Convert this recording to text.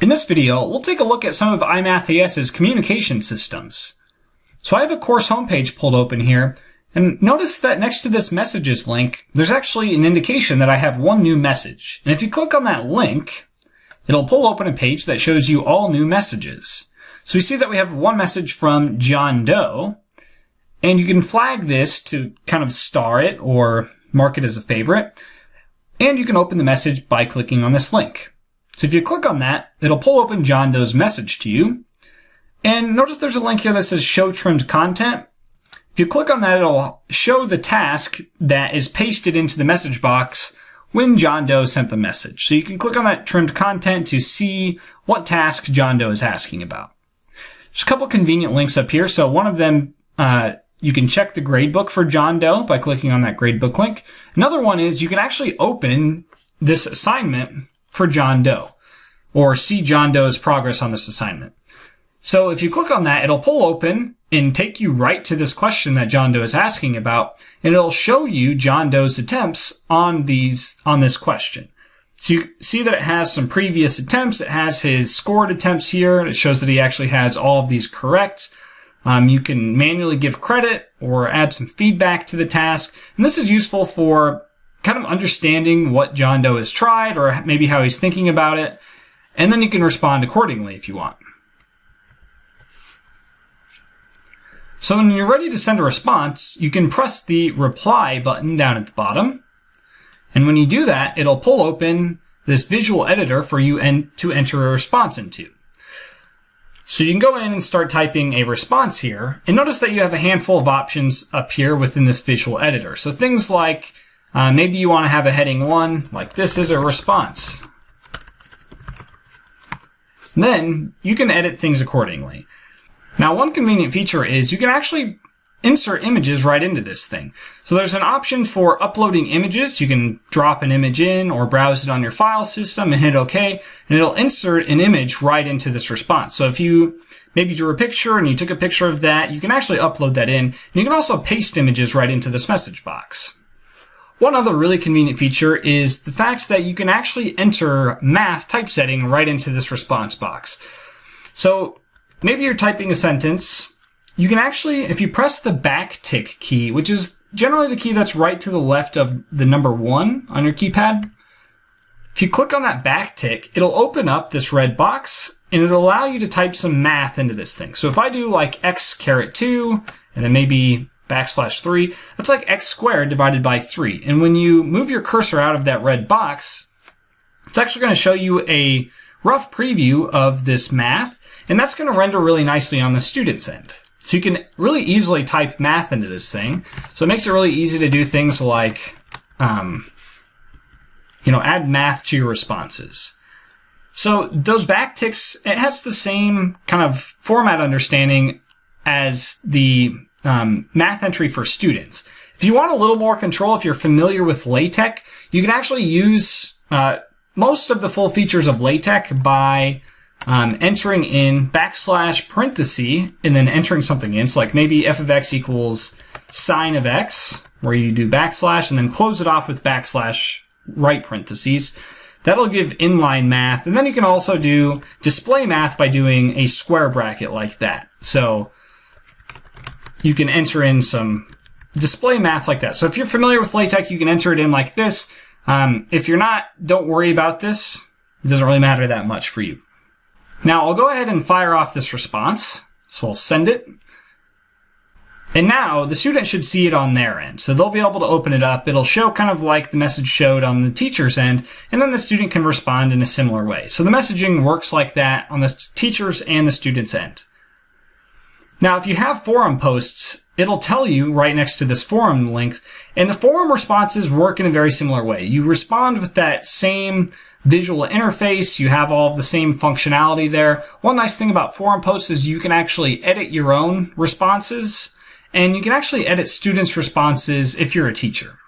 In this video, we'll take a look at some of iMath.AS's communication systems. So I have a course homepage pulled open here, and notice that next to this messages link, there's actually an indication that I have one new message. And if you click on that link, it'll pull open a page that shows you all new messages. So we see that we have one message from John Doe, and you can flag this to kind of star it or mark it as a favorite. And you can open the message by clicking on this link. So if you click on that, it'll pull open John Doe's message to you. And notice there's a link here that says Show Trimmed Content. If you click on that, it'll show the task that is pasted into the message box when John Doe sent the message. So you can click on that trimmed content to see what task John Doe is asking about. There's a couple convenient links up here. So one of them, you can check the gradebook for John Doe by clicking on that gradebook link. Another one is you can actually open this assignment for John Doe or see John Doe's progress on this assignment. So if you click on that, it'll pull open and take you right to this question that John Doe is asking about, and it'll show you John Doe's attempts on this question. So you see that it has some previous attempts. It has his scored attempts here. It shows that he actually has all of these correct. You can manually give credit or add some feedback to the task. And this is useful for kind of understanding what John Doe has tried or maybe how he's thinking about it. And then you can respond accordingly if you want. So when you're ready to send a response, you can press the reply button down at the bottom. And when you do that, it'll pull open this visual editor for you to enter a response into. So you can go in and start typing a response here. And notice that you have a handful of options up here within this visual editor. So things like maybe you want to have a heading 1, like this is a response. And then you can edit things accordingly. Now, one convenient feature is you can actually insert images right into this thing. So there's an option for uploading images. You can drop an image in or browse it on your file system and hit OK, and it'll insert an image right into this response. So if you maybe drew a picture and you took a picture of that, you can actually upload that in. And you can also paste images right into this message box. One other really convenient feature is the fact that you can actually enter math typesetting right into this response box. So maybe you're typing a sentence. You can actually, if you press the backtick key, which is generally the key that's right to the left of the number 1 on your keypad, if you click on that backtick, it'll open up this red box and it'll allow you to type some math into this thing. So if I do like x caret 2 and then maybe \3, that's like x squared divided by 3. And when you move your cursor out of that red box, it's actually going to show you a rough preview of this math, and that's going to render really nicely on the student's end. So you can really easily type math into this thing. So it makes it really easy to do things like, add math to your responses. So those backticks, it has the same kind of format understanding as the math entry for students. If you want a little more control, if you're familiar with LaTeX, you can actually use most of the full features of LaTeX by entering in \parenthesis and then entering something in. So like maybe f of x equals sine of x, where you do backslash and then close it off with \right parentheses. That'll give inline math. And then you can also do display math by doing a square bracket like that. So you can enter in some display math like that. So if you're familiar with LaTeX, you can enter it in like this. If you're not, don't worry about this. It doesn't really matter that much for you. Now I'll go ahead and fire off this response. So I'll send it. And now the student should see it on their end. So they'll be able to open it up. It'll show kind of like the message showed on the teacher's end, and then the student can respond in a similar way. So the messaging works like that on the teacher's and the student's end. Now, if you have forum posts, it'll tell you right next to this forum link, and the forum responses work in a very similar way. You respond with that same visual interface. You have all of the same functionality there. One nice thing about forum posts is you can actually edit your own responses, and you can actually edit students' responses if you're a teacher.